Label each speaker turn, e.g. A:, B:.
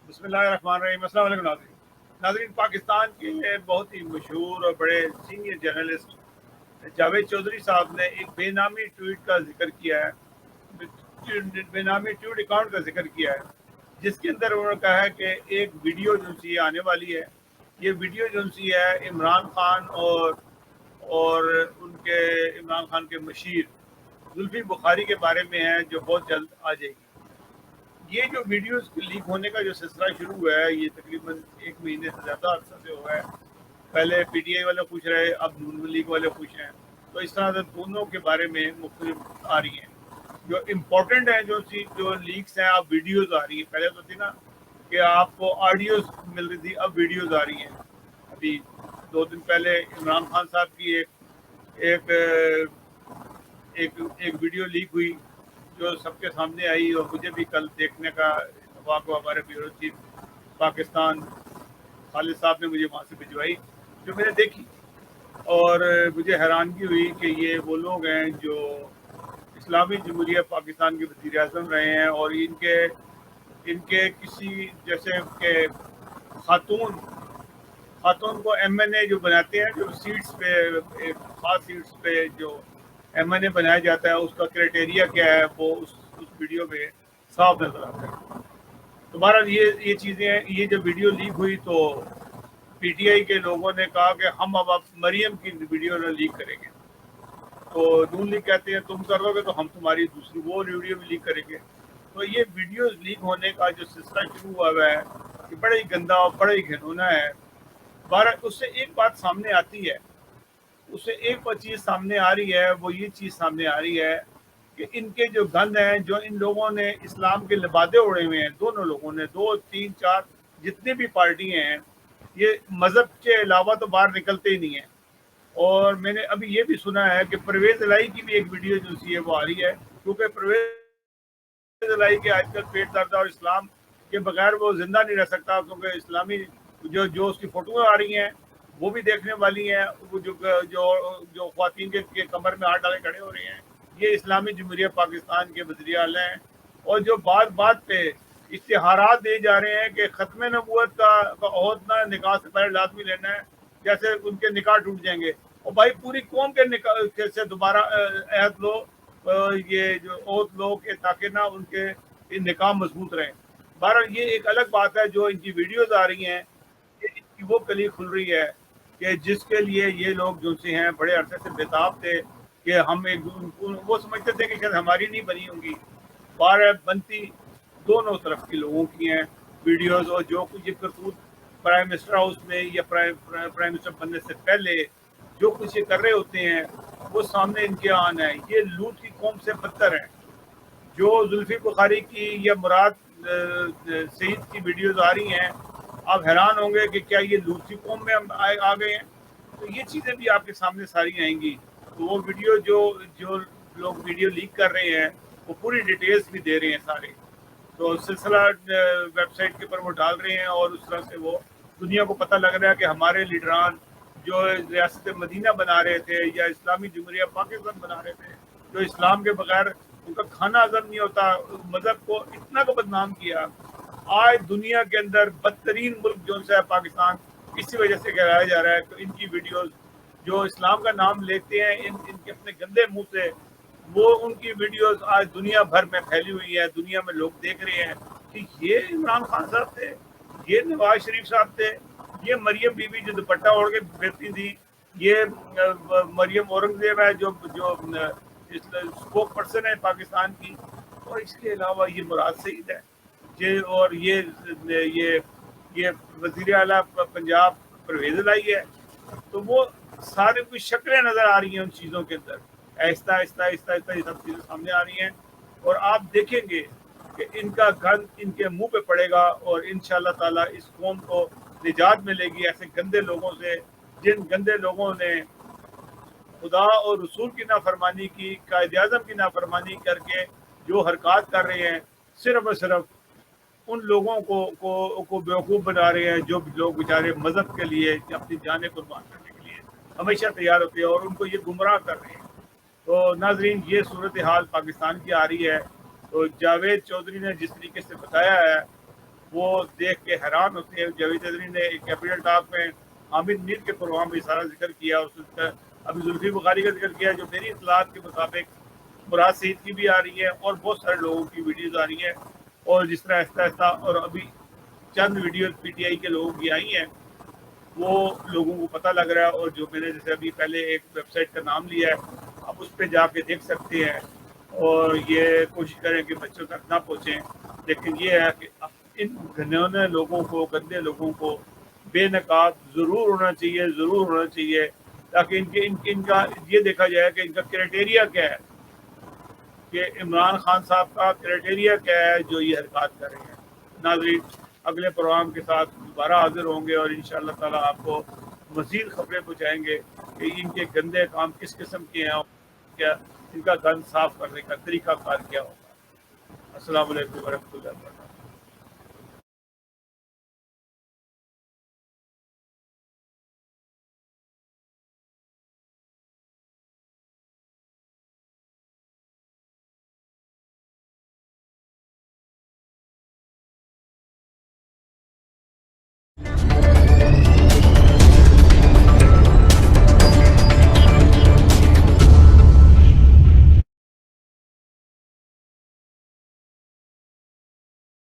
A: بسم اللہ الرحمن الرحیم۔ السلام علیکم ناظرین۔ پاکستان کے بہت ہی مشہور اور بڑے سینئر جرنلسٹ جاوید چودھری صاحب نے ایک بے نامی ٹویٹ کا ذکر کیا ہے، بے نامی ٹویٹ اکاؤنٹ کا ذکر کیا ہے، جس کے اندر انہوں نے کہا ہے کہ ایک ویڈیو جو سی آنے والی ہے، یہ ویڈیو جو سی ہے عمران خان اور ان کے عمران خان کے مشیر زلفی بخاری کے بارے میں ہے، جو بہت جلد آ جائے گی۔ یہ جو ویڈیوز لیک ہونے کا جو سلسلہ شروع ہوا ہے، یہ تقریباً ایک مہینے سے زیادہ عرصہ سے ہوا ہے۔ پہلے پی ٹی آئی والے خوش رہے، اب نون لیگ والے خوش ہیں، تو اس طرح سے دونوں کے بارے میں مختلف آ رہی ہیں۔ جو امپورٹنٹ ہیں جو لیکس ہیں، اب ویڈیوز آ رہی ہیں۔ پہلے تو تھی نا کہ آپ کو آڈیوز مل رہی تھی، اب ویڈیوز آ رہی ہیں۔ ابھی 2 دن پہلے عمران خان صاحب کی ایک ایک ویڈیو لیک ہوئی جو سب کے سامنے آئی، اور مجھے بھی کل دیکھنے کا اتفاق ہوا۔ ہمارے بیورو چیف پاکستان خالد صاحب نے مجھے وہاں سے بھجوائی، جو میں نے دیکھی، اور مجھے حیرانگی ہوئی کہ یہ وہ لوگ ہیں جو اسلامی جمہوریہ پاکستان کے وزیر اعظم رہے ہیں، اور ان کے کسی جیسے کہ خاتون کو ایم این اے جو بناتے ہیں، جو سیٹس پہ ایک خاص سیٹس پہ جو ایم این اے بنایا جاتا ہے، اس کا کرائٹیریا کیا ہے، وہ اس ویڈیو میں صاف نظر آتا ہے۔ تو بہرحال یہ چیزیں ہیں۔ یہ جب ویڈیو لیک ہوئی تو پی ٹی آئی کے لوگوں نے کہا کہ ہم اب مریم کی ویڈیو نہ لیک کریں گے، تو نون لیگ کہتے ہیں تم کر دو گے تو ہم تمہاری دوسری وہ ویڈیو بھی لیک کریں گے۔ تو یہ ویڈیوز لیک ہونے کا جو سلسلہ شروع ہوا ہے، یہ بڑا ہی گندا اور بڑا ہی گھنونا ہے۔ بہرحال اس سے ایک بات سامنے آتی ہے، اس سے ایک چیز سامنے آ رہی ہے، وہ یہ چیز سامنے آ رہی ہے کہ ان کے جو گند ہیں، جو ان لوگوں نے اسلام کے لبادے اڑے ہوئے ہیں، دونوں لوگوں نے، 2 3 4 جتنے بھی پارٹی ہیں، یہ مذہب کے علاوہ تو باہر نکلتے ہی نہیں ہیں۔ اور میں نے ابھی یہ بھی سنا ہے کہ پرویز الہی کی بھی ایک ویڈیو جو سی ہے وہ آ رہی ہے، کیونکہ پرویز الہی کے آج کل پیٹ درد ہے، اور اسلام کے بغیر وہ زندہ نہیں رہ سکتا، کیونکہ اسلامی جو اس کی فوٹویں آ رہی ہیں وہ بھی دیکھنے والی ہیں۔ وہ جو خواتین کے کمر میں ہاتھ ڈالے کھڑے ہو رہے ہیں، یہ اسلامی جمہوریہ پاکستان کے وزیر اعلیٰ ہیں، اور جو بات پہ اشتہارات دیے جا رہے ہیں کہ ختم نبوت کا عہد نہ نکاح سے پہلے لازمی لینا ہے، جیسے ان کے نکاح ٹوٹ جائیں گے۔ اور بھائی پوری قوم کے نکاح سے دوبارہ عہد لو، یہ جو عہد لو کہ تاکہ نہ ان کے نکاح مضبوط رہیں۔ بہرحال یہ ایک الگ بات ہے، جو ان کی ویڈیوز آ رہی ہیں، ان کی وہ کلی کھل رہی ہے کہ جس کے لیے یہ لوگ جو سے ہیں بڑے عرصے سے بےتاب تھے کہ ہم وہ سمجھتے تھے کہ شاید ہماری نہیں بنی ہوں گی، بہرحال بنتی دونوں طرف کے لوگوں کی ہیں ویڈیوز۔ اور جو کچھ یہ کرتوت پرائم منسٹر ہاؤس میں یا پرائم منسٹر بننے سے پہلے جو کچھ یہ کر رہے ہوتے ہیں، وہ سامنے ان کے آن ہے۔ یہ لوٹ کی قوم سے بدتر ہیں۔ جو زلفی بخاری کی یا مراد سعید کی ویڈیوز آ رہی ہیں، آپ حیران ہوں گے کہ کیا یہ لوٹسی قوم میں ہم آ گئے ہیں۔ تو یہ چیزیں بھی آپ کے سامنے ساری آئیں گی۔ تو وہ ویڈیو جو لوگ ویڈیو لیک کر رہے ہیں، وہ پوری ڈیٹیلز بھی دے رہے ہیں سارے، تو سلسلہ ویب سائٹ کے اوپر وہ ڈال رہے ہیں، اور اس طرح سے وہ دنیا کو پتہ لگ رہا ہے کہ ہمارے لیڈران جو ریاست مدینہ بنا رہے تھے یا اسلامی جمہوریہ پاکستان بنا رہے تھے، جو اسلام کے بغیر ان کا کھانا ہضم نہیں ہوتا، مذہب کو اتنا کو بدنام کیا۔ آج دنیا کے اندر بدترین ملک جو ہے پاکستان، اسی وجہ سے کہلایا جا رہا ہے کہ ان کی ویڈیوز جو اسلام کا نام لیتے ہیں ان کے اپنے گندے منہ سے، وہ ان کی ویڈیوز آج دنیا بھر میں پھیلی ہوئی ہے۔ دنیا میں لوگ دیکھ رہے ہیں کہ یہ عمران خان صاحب تھے، یہ نواز شریف صاحب تھے، یہ مریم بی بی جو دوپٹہ اوڑھ کے بیٹھتی تھی، یہ مریم اورنگزیب ہے جو اسپوک پرسن ہے پاکستان کی، اور اس کے علاوہ یہ مراد سعید ہے، اور یہ وزیر اعلیٰ پنجاب پرویز الہی ہے۔ تو وہ سارے کچھ شکلیں نظر آ رہی ہیں ان چیزوں کے اندر، آہستہ آہستہ آہستہ آہستہ یہ سب چیزیں سامنے آ رہی ہیں، اور آپ دیکھیں گے کہ ان کا گند ان کے منہ پہ پڑے گا، اور انشاءاللہ تعالیٰ اس قوم کو نجات ملے گی ایسے گندے لوگوں سے، جن گندے لوگوں نے خدا اور رسول کی نافرمانی کی، قائد اعظم کی نافرمانی کر کے جو حرکات کر رہے ہیں، صرف اور صرف ان لوگوں کو بیوقوف بنا رہے ہیں، جو لوگ بیچارے مذہب کے لیے اپنی جانیں قربان کرنے کے لیے ہمیشہ تیار ہوتے ہیں، اور ان کو یہ گمراہ کر رہے ہیں۔ تو ناظرین، یہ صورتحال پاکستان کی آ رہی ہے۔ تو جاوید چودھری نے جس طریقے سے بتایا ہے وہ دیکھ کے حیران ہوتے ہیں. جاوید چودھری نے ایک کیپٹل ٹاک میں حامد میر کے پروگرام میں سارا ذکر کیا, اس کا ابھی زلفی بخاری کا ذکر کیا, جو میری اطلاعات کے مطابق مراد سعید کی بھی آ رہی ہے اور بہت سارے لوگوں کی ویڈیوز آ رہی ہیں. اور جس طرح آہستہ آہستہ اور ابھی چند ویڈیوز پی ٹی آئی کے لوگوں کی آئی ہیں وہ لوگوں کو پتہ لگ رہا ہے. اور جو میں نے جیسے ابھی پہلے ایک ویب سائٹ کا نام لیا ہے, آپ اس پہ جا کے دیکھ سکتے ہیں اور یہ کوشش کریں کہ بچوں تک نہ پہنچیں. لیکن یہ ہے کہ ان گھنونے لوگوں کو, گندے لوگوں کو بے نقاب ضرور ہونا چاہیے, ضرور ہونا چاہیے, تاکہ ان کا یہ دیکھا جائے کہ ان کا کرائٹیریا کیا ہے, کہ عمران خان صاحب کا کرائٹیریا کیا ہے جو یہ حرکات کر رہے ہیں. ناظرین, اگلے پروگرام کے ساتھ دوبارہ حاضر ہوں گے اور انشاءاللہ تعالیٰ آپ کو مزید خبریں پہنچائیں گے کہ ان کے گندے کام کس قسم کے ہیں, کیا ان کا گند صاف کرنے کا طریقہ کار کیا ہوگا. السلام علیکم ورحمۃ اللہ وبرکاتہ.